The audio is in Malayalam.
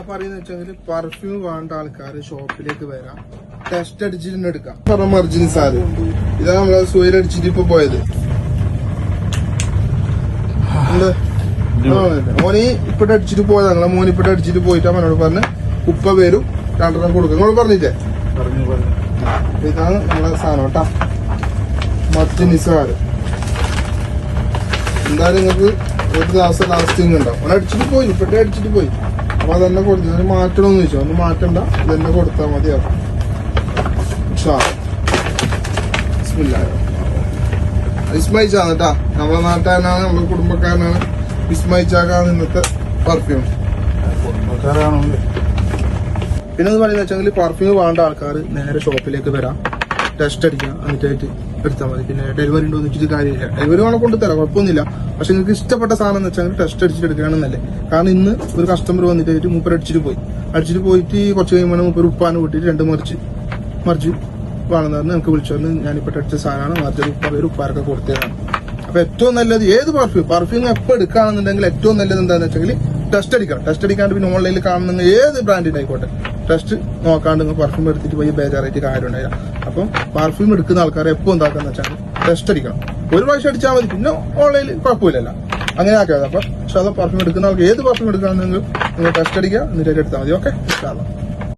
പറയുന്ന വെച്ചാൽ പെർഫ്യൂം വേണ്ട ആൾക്കാർ ഷോപ്പിലേക്ക് വരാം, ടെസ്റ്റ് അടിച്ചിട്ട് എടുക്കാം. മർജിൻ സാറ് ഇതാ നമ്മളെ സൂര്യടിച്ചിട്ട് ഇപ്പൊ പോയത്. മോനി ഇപ്പട്ട് അടിച്ചിട്ട് പോയതാ. നിങ്ങളെ മോൻ ഇപ്പട്ട് അടിച്ചിട്ട് പോയിട്ട് അവനോട് പറഞ്ഞ് ഉപ്പ പേരും രണ്ടെണ്ണം കൊടുക്കും. നിങ്ങൾ പറഞ്ഞിട്ടേ ഇതാണ് നമ്മളെ സാധനം കേട്ടാ, മർജിൻ സാറ്. എന്തായാലും നിങ്ങൾക്ക് ഒരു ദിവസം ലാസ്റ്റിങ് ഉണ്ടാവും. അവൻ അടിച്ചിട്ട് പോയി, ഇപ്പട്ടെ അടിച്ചിട്ട് പോയി. അപ്പൊ അതന്നെ കൊടുത്തു. അതിന് മാറ്റണമെന്ന് ചോദിച്ചോ, ഒന്ന് മാറ്റണ്ട, ഇതന്നെ കൊടുത്താൽ മതിയാവും. വിസ്മയിച്ചാണ് കേട്ടാ, നമ്മളെ നാട്ടുകാരനാണ്, നമ്മളെ കുടുംബക്കാരനാണ്. വിസ്മയിച്ചാക്കാണ് ഇന്നത്തെ പെർഫ്യൂം. പിന്നെ എന്ന് പറയുന്നത് വെച്ചെങ്കിൽ പെർഫ്യൂം വേണ്ട ആൾക്കാർ നേരെ ഷോപ്പിലേക്ക് വരാം, ടെസ്റ്റ് അടിക്കാം, എന്നിട്ടായിട്ട് എടുത്താൽ മതി. പിന്നെ ഡെലിവറി ഉണ്ടോ എന്ന് വെച്ചിട്ട് കാര്യമില്ല. ഡെലിവറി വേണം കൊണ്ടുതരാം, കുഴപ്പമൊന്നുമില്ല. പക്ഷെ നിങ്ങൾക്ക് ഇഷ്ടപ്പെട്ട സാധനം എന്ന് വെച്ചാൽ ടെസ്റ്റ് അടിച്ചിട്ട് എടുക്കുകയാണെന്നല്ലേ. കാരണം ഇന്ന് ഒരു കസ്റ്റമർ വന്നിട്ടായിട്ട് മൂപ്പർ അടിച്ചിട്ട് പോയിട്ട് കുറച്ച് കഴിയുമ്പോൾ മൂപ്പർ ഉപ്പാന് കൂട്ടിയിട്ട് 2 മറിച്ച് വേണമെന്ന് പറഞ്ഞ് നമുക്ക് വിളിച്ചു പറഞ്ഞ് ഞാനിപ്പോൾ അടിച്ച സാധനമാണ്, മറിച്ചൊരു ഉപ്പാരൊക്കെ കൊടുത്തതാണ്. അപ്പൊ ഏറ്റവും നല്ലത് ഏത് പെർഫ്യൂം എപ്പോൾ എടുക്കുകയാണെന്നുണ്ടെങ്കിൽ ഏറ്റവും നല്ലത് എന്താണെന്ന് വെച്ചെങ്കിൽ ടെസ്റ്റ് അടിക്കണം. ടെസ്റ്റ് അടിക്കാണ്ട് പിന്നെ ഓൺലൈനിൽ കാണുന്ന ഏത് ബ്രാൻഡിന്റെ ആയിക്കോട്ടെ ടെസ്റ്റ് നോക്കാണ്ട് നിങ്ങൾ പെർഫ്യൂം എടുത്തിട്ട് പോയി ബേജാറായിട്ട് കാര്യം ഉണ്ടായില്ല. അപ്പം പെർഫ്യൂം എടുക്കുന്ന ആൾക്കാരെ എപ്പോൾ എന്താക്കാന്ന് വെച്ചാൽ ടെസ്റ്റ് അടിക്കണം. ഒരു പ്രാവശ്യം അടിച്ചാൽ മതി, പിന്നെ ഓൺലൈനിൽ കുഴപ്പമില്ലല്ലോ, അങ്ങനെ ആക്കിയത്. അപ്പൊ പക്ഷെ അത് പെർഫ്യൂം എടുക്കുന്ന ആൾക്ക് ഏത് പെർഫ്യൂം എടുക്കുകയാണെന്നെങ്കിൽ നിങ്ങൾ ടെസ്റ്റ് അടിക്കുക, എന്നിട്ട് എടുത്താൽ മതി. ഓക്കെ.